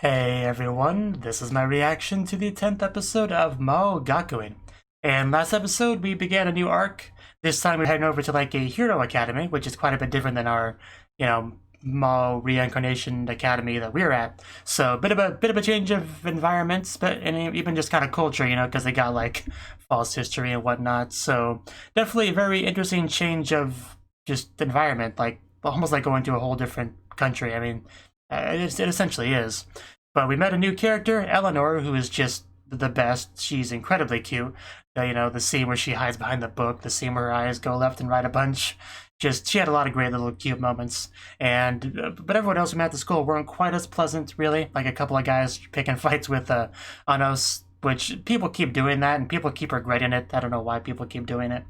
Hey everyone, this is my reaction to the 10th episode of Maou Gakuin. And last episode we began a new arc. This time we're heading over to like a hero academy, which is quite a bit different than our, Maou reincarnation academy that we're at. So a bit of a change of environments, but and even just kind of culture, because they got like false history and whatnot. So definitely a very interesting change of just environment, like almost like going to a whole different country. I mean, it essentially is. But we met a new character, Eleanor, who is just the best. She's incredibly cute. The scene where she hides behind the book, the scene where her eyes go left and right a bunch. She had a lot of great little cute moments. But everyone else we met at the school weren't quite as pleasant, really. Like a couple of guys picking fights with Anos, which people keep doing that, and people keep regretting it. I don't know why people keep doing it.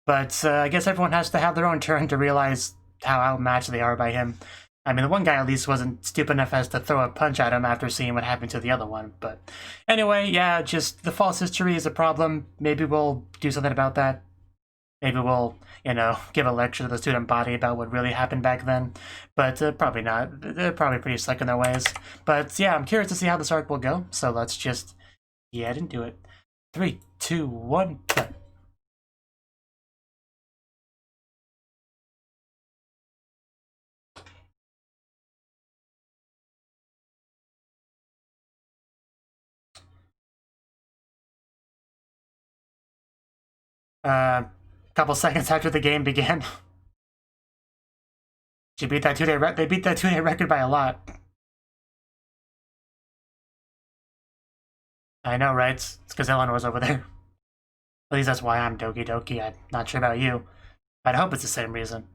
But I guess everyone has to have their own turn to realize how outmatched they are by him. I mean, the one guy at least wasn't stupid enough as to throw a punch at him after seeing what happened to the other one. But anyway, yeah, just the false history is a problem. Maybe we'll do something about that. Maybe we'll, give a lecture to the student body about what really happened back then. But probably not. They're probably pretty stuck in their ways. But yeah, I'm curious to see how this arc will go. So let's just get into it. 3, 2, 1, play. Couple seconds after the game began. She beat that they beat that 2-day record by a lot. I know, right? It's because Eleanor's over there. At least that's why I'm Doki Doki. I'm not sure about you. I'd hope it's the same reason.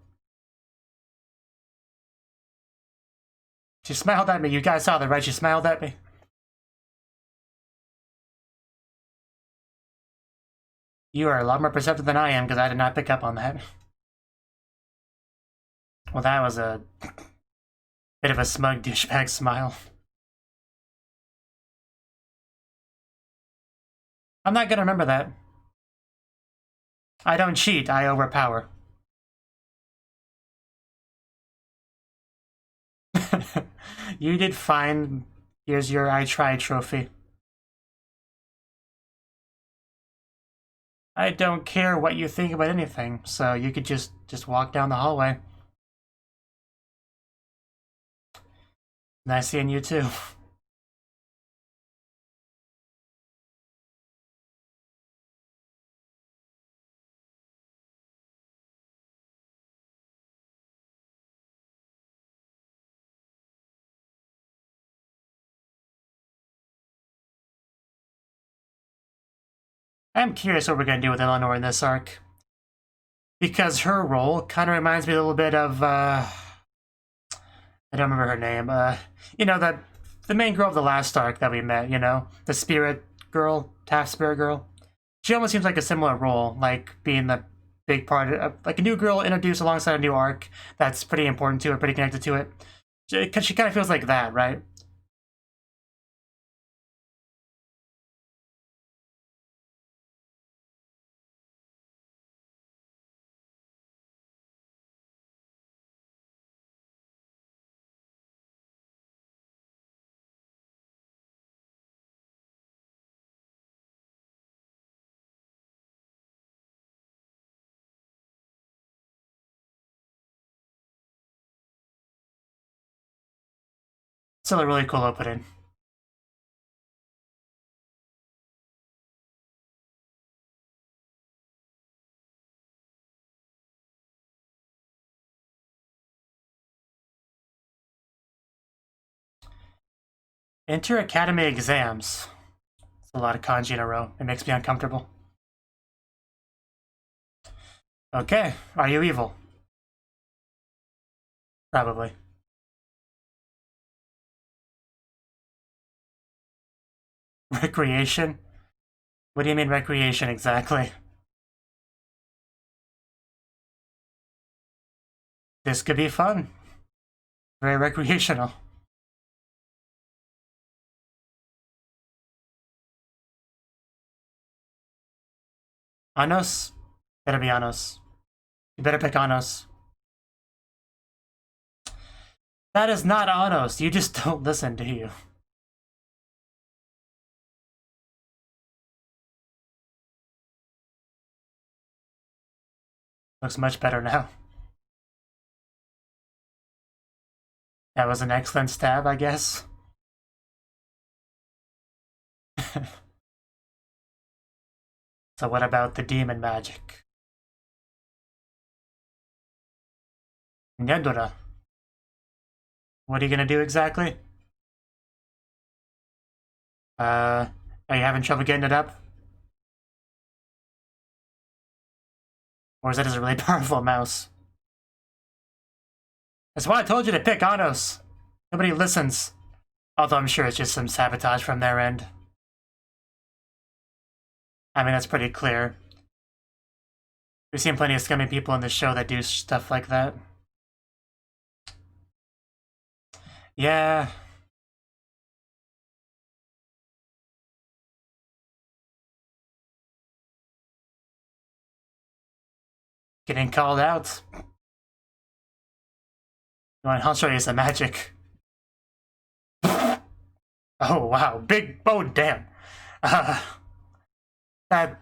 She smiled at me. You guys saw that, right? She smiled at me. You are a lot more perceptive than I am because I did not pick up on that. Well, that was a bit of a smug douchebag smile. I'm not gonna remember that. I don't cheat, I overpower. You did fine. Here's your I tried trophy. I don't care what you think about anything, so you could just walk down the hallway. Nice seeing you too. I'm curious what we're going to do with Eleanor in this arc. Because her role kind of reminds me a little bit of, I don't remember her name, the main girl of the last arc that we met, the spirit girl, half-spirit girl. She almost seems like a similar role, like being the big part of, like a new girl introduced alongside a new arc that's pretty important to it, pretty connected to it. Because she kind of feels like that, right? Still a really cool opening. Enter Academy exams. It's a lot of kanji in a row. It makes me uncomfortable. Okay, are you evil? Probably. Recreation? What do you mean recreation exactly? This could be fun. Very recreational. Anos? Better be Anos. You better pick Anos. That is not Anos. You just don't listen, do you? Looks much better now. That was an excellent stab, I guess. So what about the demon magic? Nyandora. What are you gonna do exactly? Are you having trouble getting it up? Or is that just a really powerful mouse? That's why I told you to pick Anos. Nobody listens. Although I'm sure it's just some sabotage from their end. I mean, that's pretty clear. We've seen plenty of scummy people on the show that do stuff like that. Yeah. Getting called out. I'll show you some magic. Oh, wow. Big. Oh, damn. That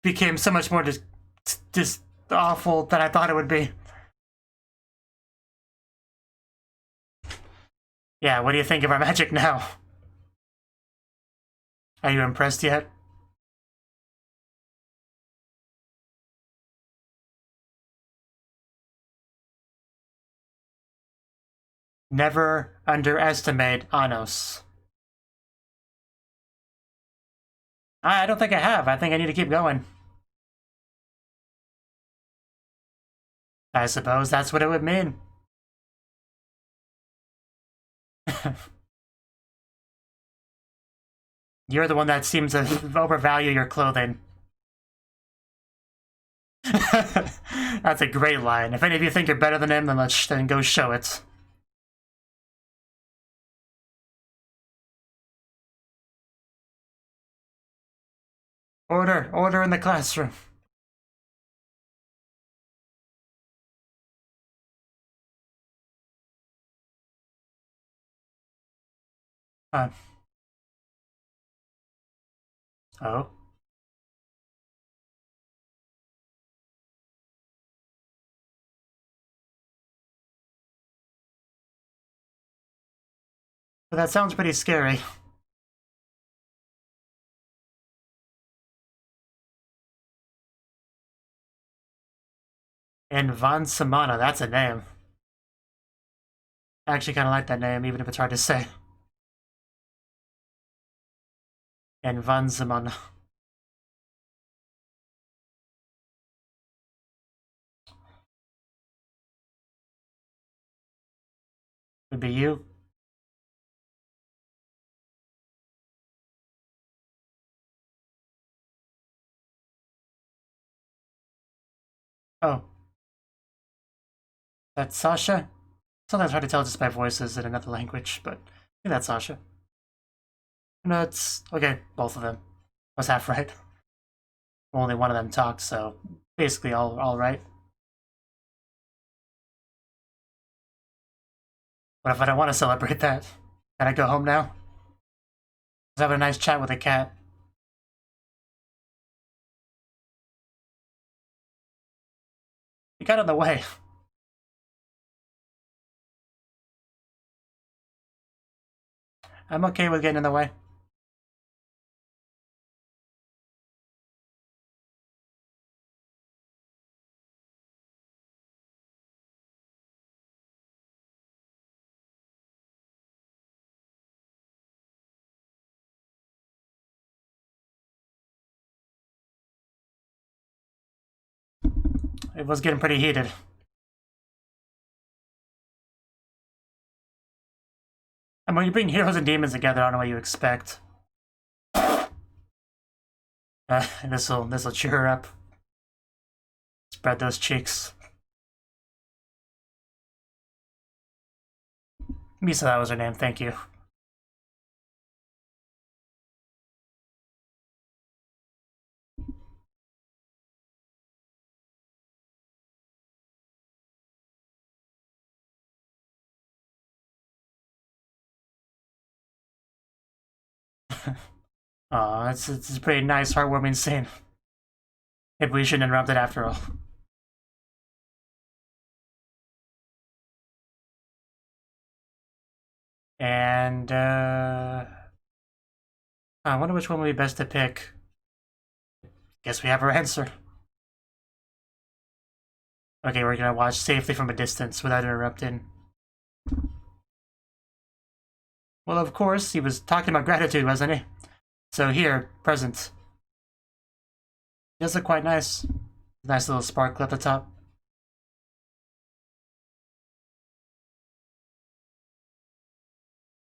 became so much more just awful than I thought it would be. Yeah, what do you think of our magic now? Are you impressed yet? Never underestimate Anos. I don't think I have. I think I need to keep going. I suppose that's what it would mean. You're the one that seems to overvalue your clothing. That's a great line. If any of you think you're better than him, then go show it. Order in the classroom. Oh. But that sounds pretty scary. And Von Samana, that's a name. I actually kind of like that name, even if it's hard to say. And Von Samana. Would be you. Oh. That's Sasha? Sometimes hard to tell just by voices in another language, but I think that's Sasha. No, it's... okay, both of them. I was half right. Only one of them talked, so basically all right. What if I don't want to celebrate that? Can I go home now? I was having a nice chat with a cat. You got in the way. I'm okay with getting in the way. It was getting pretty heated. And when you bring heroes and demons together, I don't know what you expect. This'll cheer her up. Spread those cheeks. Misa, that was her name, thank you. Aw, it's a pretty nice, heartwarming scene. Maybe we shouldn't interrupt it after all. And, I wonder which one would be best to pick. Guess we have our answer. Okay, we're gonna watch safely from a distance without interrupting. Well, of course, he was talking about gratitude, wasn't he? So here, present. It does look quite nice. Nice little sparkle at the top.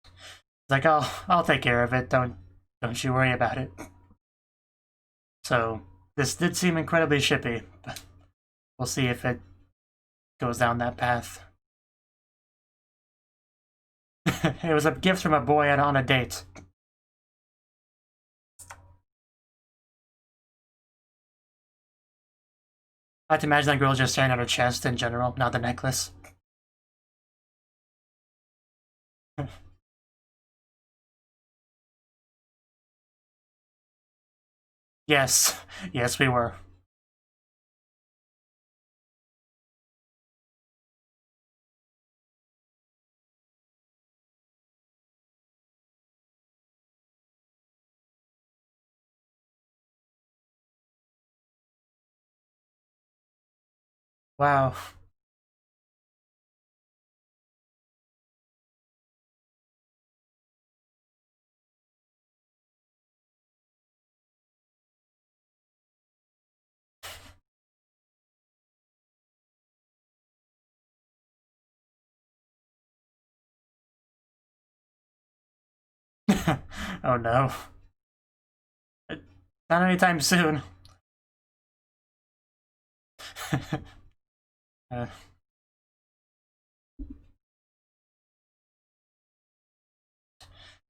It's like, I'll take care of it. Don't you worry about it. So this did seem incredibly shippy, but we'll see if it goes down that path. It was a gift from a boy on a date. I like to imagine that girl just staring at her chest in general, not the necklace. Yes, yes, we were. Wow. Oh no. Not anytime soon. uh,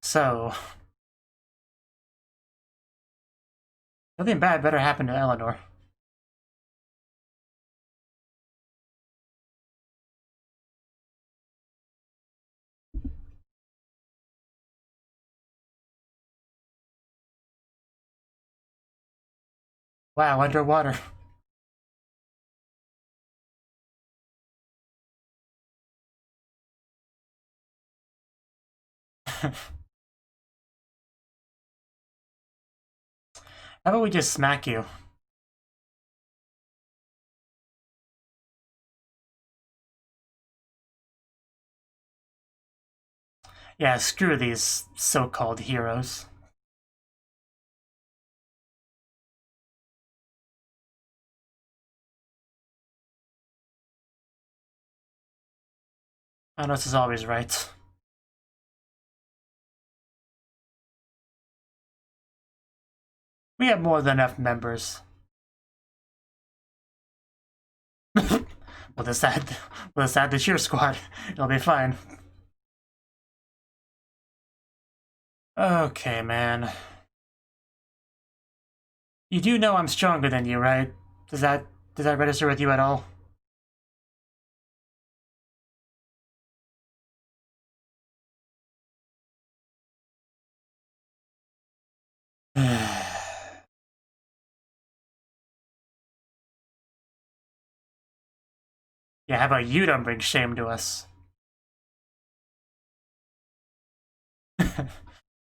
so, nothing bad better happen to Eleanor. Wow, underwater. How about we just smack you? Yeah, screw these so-called heroes. Anos is always right. We have more than enough members. We'll just add the cheer squad. It'll be fine. Okay, man. You do know I'm stronger than you, right? Does that register with you at all? Yeah, how about you don't bring shame to us?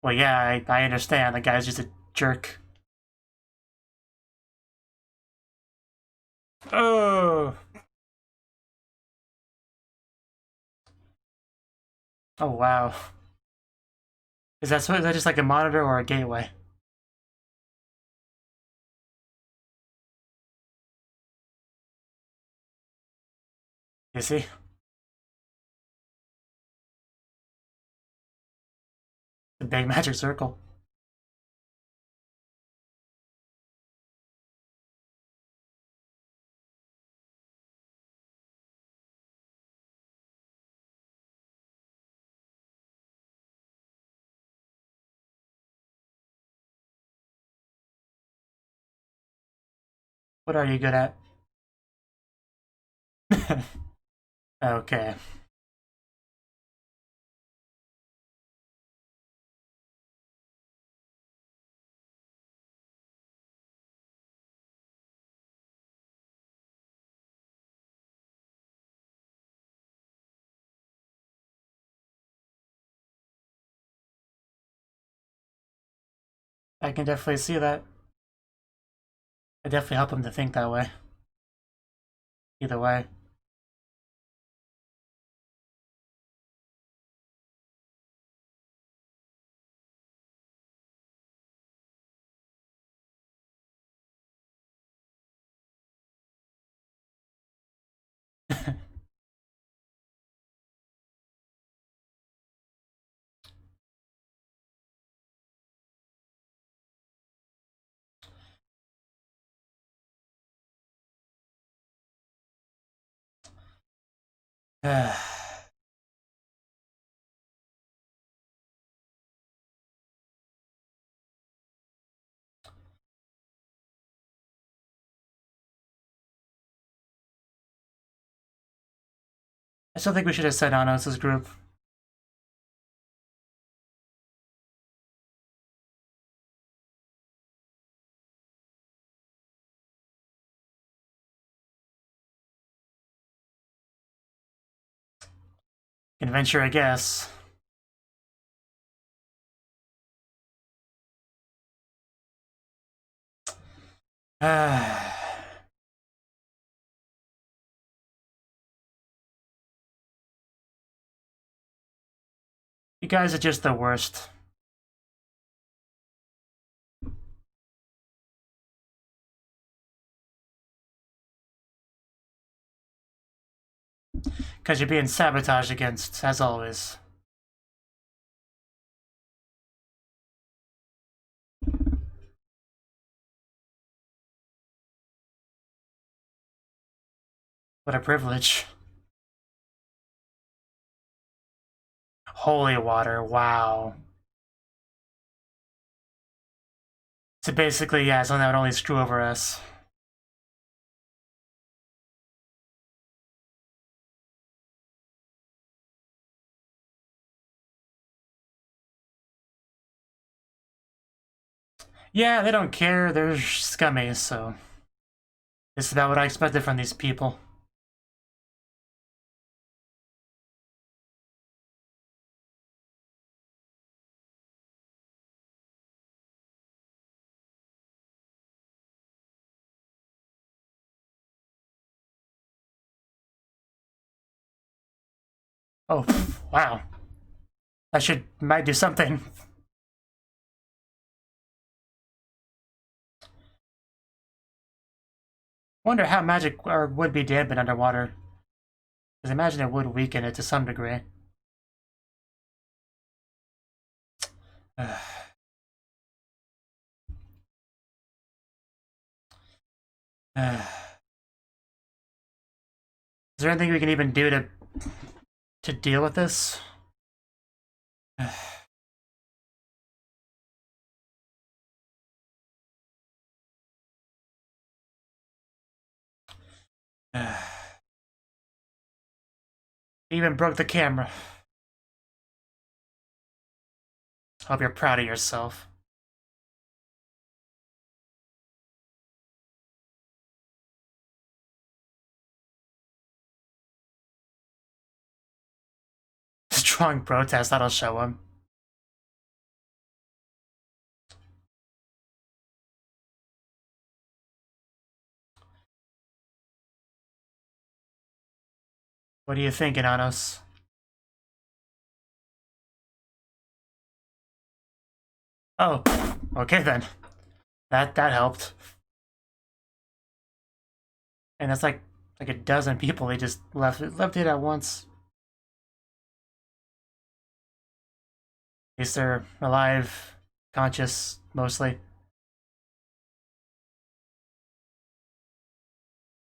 Well, yeah, I understand. The guy's just a jerk. Oh. Oh, wow. Is that just like a monitor or a gateway? You see? The big magic circle. What are you good at? Okay. I can definitely see that. I definitely help him to think that way. Either way. I still think we should have said Anos' group. Adventure, I guess. You guys are just the worst. Because you're being sabotaged against, as always. What a privilege. Holy water, wow. So basically, yeah, something that would only screw over us. Yeah, they don't care, they're scummy, so... This is about what I expected from these people. Oh, wow. Might do something. Wonder how magic would be dampened underwater. Because I imagine it would weaken it to some degree. Is there anything we can even do to deal with this? Even broke the camera. Hope you're proud of yourself. Strong protest, that'll show him. What are you thinking, Anos? Oh, okay then. That helped. And that's like a dozen people they just left it at once. At least they're alive, conscious, mostly.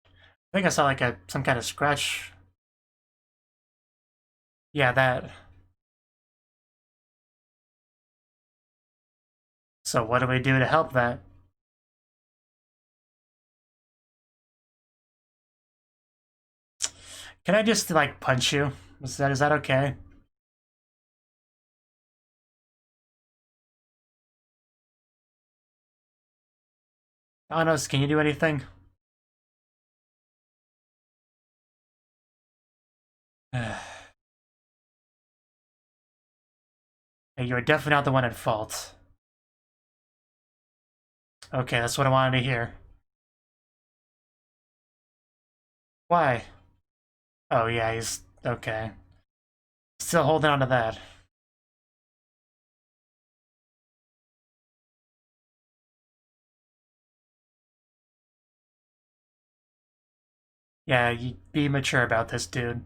I think I saw like some kind of scratch. Yeah, that. So what do we do to help that? Can I just like punch you? Is that okay? Anos, can you do anything? Hey, you're definitely not the one at fault. Okay, that's what I wanted to hear. Why? Oh yeah, he's... okay. Still holding on to that. Yeah, you be mature about this, dude.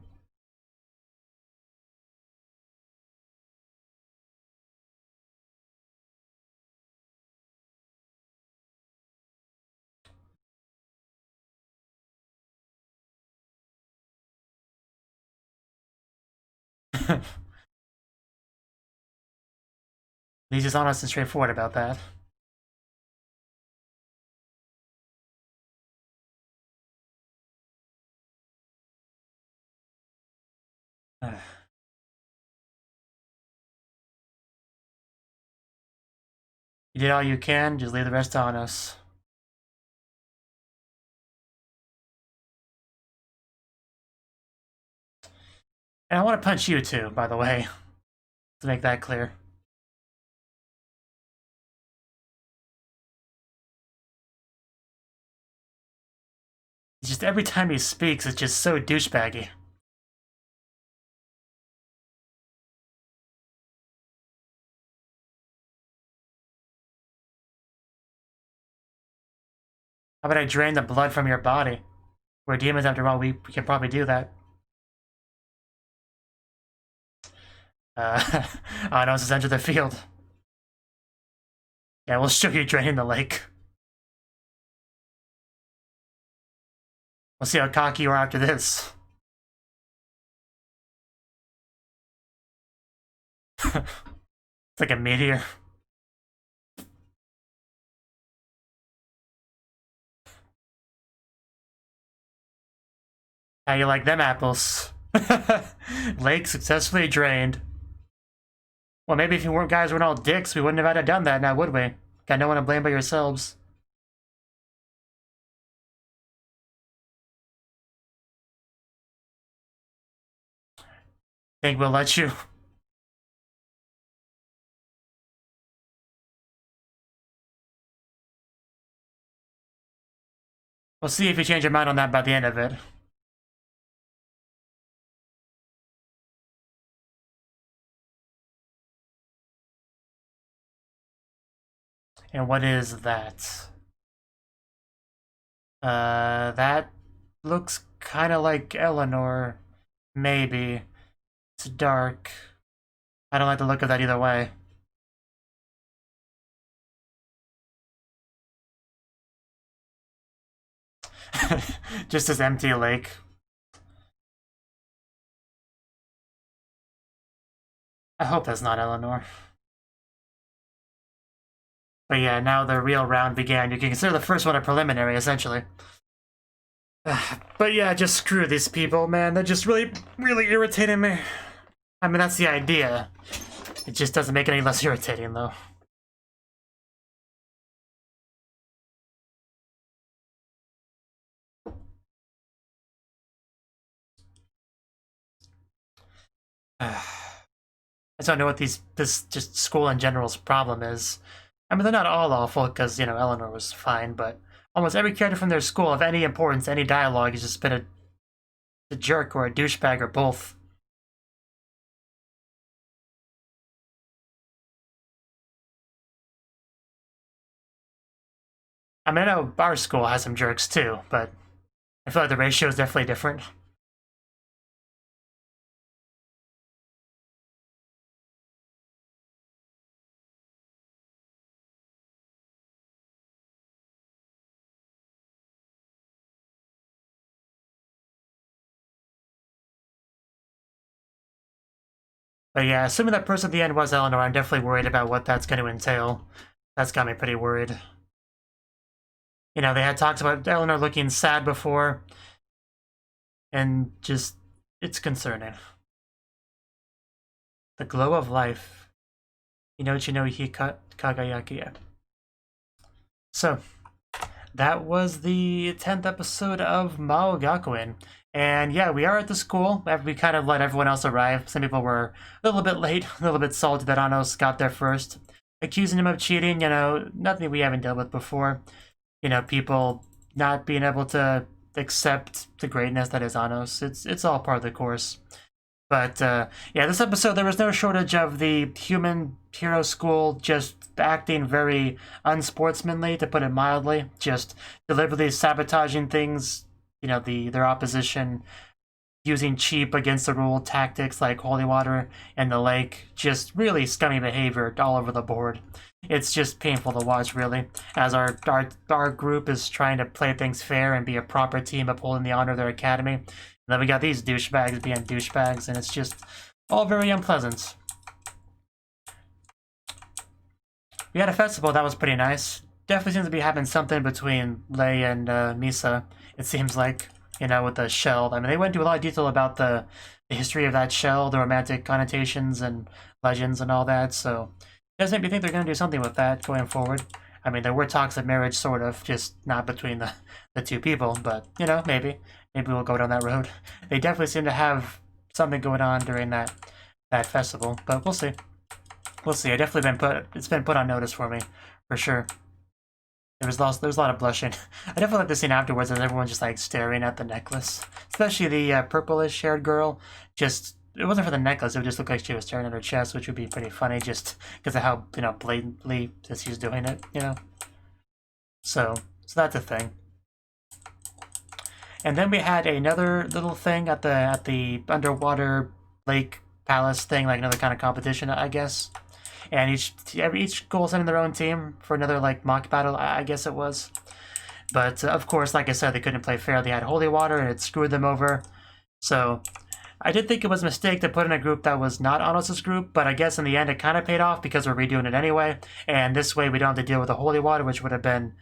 He's just honest and straightforward about that. You did all you can, just leave the rest on us. And I want to punch you too, by the way, to make that clear. Just every time he speaks, it's just so douchebaggy. How about I drain the blood from your body? We're demons after all, we can probably do that. Oh no, let's enter the field. Yeah, we'll show you draining the lake. We'll see how cocky you are after this. It's like a meteor. How you like them apples? Lake successfully drained. Well, maybe if you guys weren't all dicks, we wouldn't have had to done that now, would we? Got no one to blame but yourselves. Think we'll let you? We'll see if you change your mind on that by the end of it. And what is that? That looks kind of like Eleanor. Maybe. It's dark. I don't like the look of that either way. Just this empty lake. I hope that's not Eleanor. But yeah, now the real round began. You can consider the first one a preliminary, essentially. But yeah, just screw these people, man. They're just really, really irritating me. I mean, that's the idea. It just doesn't make it any less irritating, though. I just don't know what this just school in general's problem is. I mean, they're not all awful, because, you know, Eleanor was fine, but almost every character from their school of any importance, any dialogue, has just been a jerk or a douchebag or both. I mean, I know our school has some jerks too, but I feel like the ratio is definitely different. But yeah, assuming that person at the end was Eleanor, I'm definitely worried about what that's going to entail. That's got me pretty worried. You know, they had talked about Eleanor looking sad before, and just, it's concerning. The glow of life. Inochi no Kagayaki. So, that was the 10th episode of Maou Gakuin. And yeah, we are at the school. We kind of let everyone else arrive. Some people were a little bit late, a little bit salty that Anos got there first. accusing him of cheating, you know, nothing we haven't dealt with before. You know, people not being able to accept the greatness that is Anos. It's all part of the course. But yeah, this episode, there was no shortage of the human hero school just acting very unsportsmanly, to put it mildly, just deliberately sabotaging things, you know, their opposition, using cheap against the rule tactics like holy water and the lake, just really scummy behavior all over the board. It's just painful to watch, really, as our group is trying to play things fair and be a proper team upholding the honor of their academy. And then we got these douchebags being douchebags, and it's just all very unpleasant. We had a festival that was pretty nice. Definitely seems to be having something between Lei and Misa, it seems like, you know, with the shell. I mean, they went into a lot of detail about the history of that shell, the romantic connotations and legends and all that, so it does make me think they're going to do something with that going forward. I mean, there were talks of marriage, sort of, just not between the two people, but, you know, maybe we'll go down that road. They definitely seem to have something going on during that festival, but we'll see. We'll see. It's been put on notice for me, for sure. There was a lot of blushing. I definitely like the scene afterwards as everyone's just like staring at the necklace, especially the purplish haired girl. Just, it wasn't for the necklace, it would just look like she was staring at her chest, which would be pretty funny just because of how, you know, blatantly she's doing it, you know. So that's a thing. And then we had another little thing at the underwater lake palace thing, like another kind of competition, I guess. And each school sending their own team for another like mock battle, I guess it was. But of course, like I said, they couldn't play fair. They had holy water, and it screwed them over. So I did think it was a mistake to put in a group that was not Anos' group, but I guess in the end it kind of paid off because we're redoing it anyway. And this way we don't have to deal with the holy water, which would have been...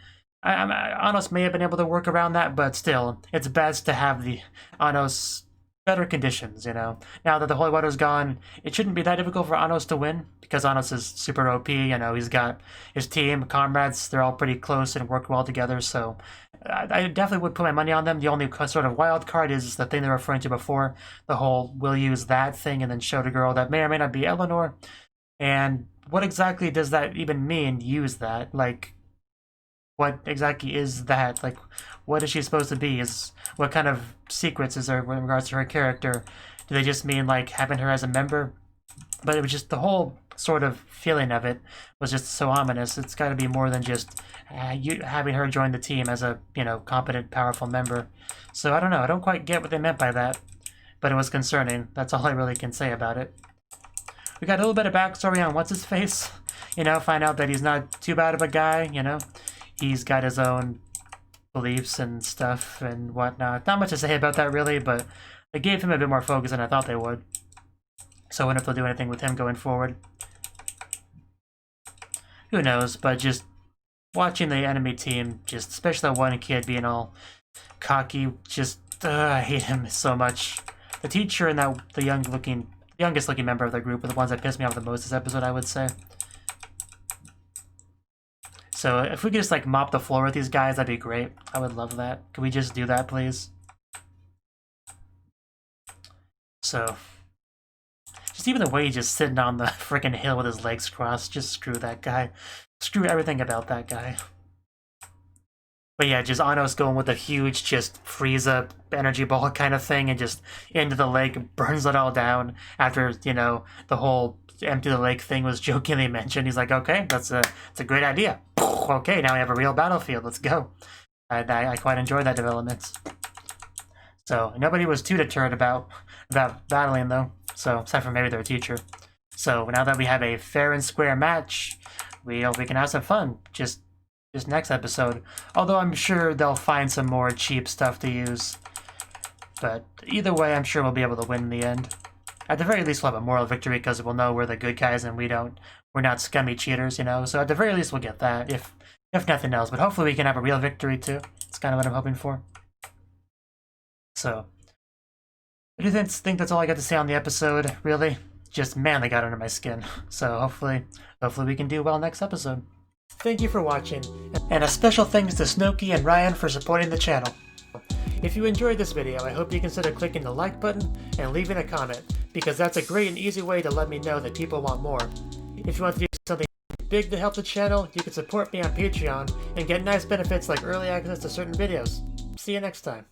Anos may have been able to work around that, but still, it's best to have the Anos better conditions, you know. Now that the holy water's gone, it shouldn't be that difficult for Anos to win, because Anos is super OP, you know, he's got his team, comrades, they're all pretty close and work well together, so I definitely would put my money on them. The only sort of wild card is the thing they were referring to before, the whole we'll use that thing and then show the girl that may or may not be Eleanor, and what exactly does that even mean, use that? Like, what exactly is that? Like, what is she supposed to be? What kind of secrets is there in regards to her character? Do they just mean, like, having her as a member? But it was just, the whole sort of feeling of it was just so ominous. It's got to be more than just having her join the team as a, you know, competent, powerful member. So I don't know. I don't quite get what they meant by that. But it was concerning. That's all I really can say about it. We got a little bit of backstory on What's-His-Face. You know, find out that he's not too bad of a guy, you know. He's got his own beliefs and stuff and whatnot. Not much to say about that, really, but they gave him a bit more focus than I thought they would. So I wonder if they'll do anything with him going forward. Who knows, but just watching the enemy team, just especially that one kid being all cocky, just, I hate him so much. The teacher and the youngest looking member of the group are the ones that pissed me off the most this episode, I would say. So if we could just like mop the floor with these guys, that'd be great. I would love that. Could we just do that, please? So, just even the way he's just sitting on the freaking hill with his legs crossed, just screw that guy. Screw everything about that guy. But yeah, just Anos going with a huge just Frieza energy ball kind of thing and just into the lake, burns it all down after, you know, the whole empty the lake thing was jokingly mentioned. He's like, okay, it's a great idea. Okay, now we have a real battlefield. Let's go. I quite enjoyed that development. So nobody was too deterred about battling though. So aside from maybe their teacher. So now that we have a fair and square match, we can have some fun. Just next episode. Although I'm sure they'll find some more cheap stuff to use. But either way, I'm sure we'll be able to win in the end. At the very least, we'll have a moral victory because we'll know we're the good guys and we're not scummy cheaters, you know. So at the very least, we'll get that, if nothing else. But hopefully we can have a real victory too. That's kind of what I'm hoping for. So, I do think that's all I got to say on the episode, really. Just, man, they got under my skin. So hopefully we can do well next episode. Thank you for watching, and a special thanks to Cnouki and Ryan for supporting the channel. If you enjoyed this video, I hope you consider clicking the like button and leaving a comment, because that's a great and easy way to let me know that people want more. If you want to do something big to help the channel, you can support me on Patreon and get nice benefits like early access to certain videos. See you next time.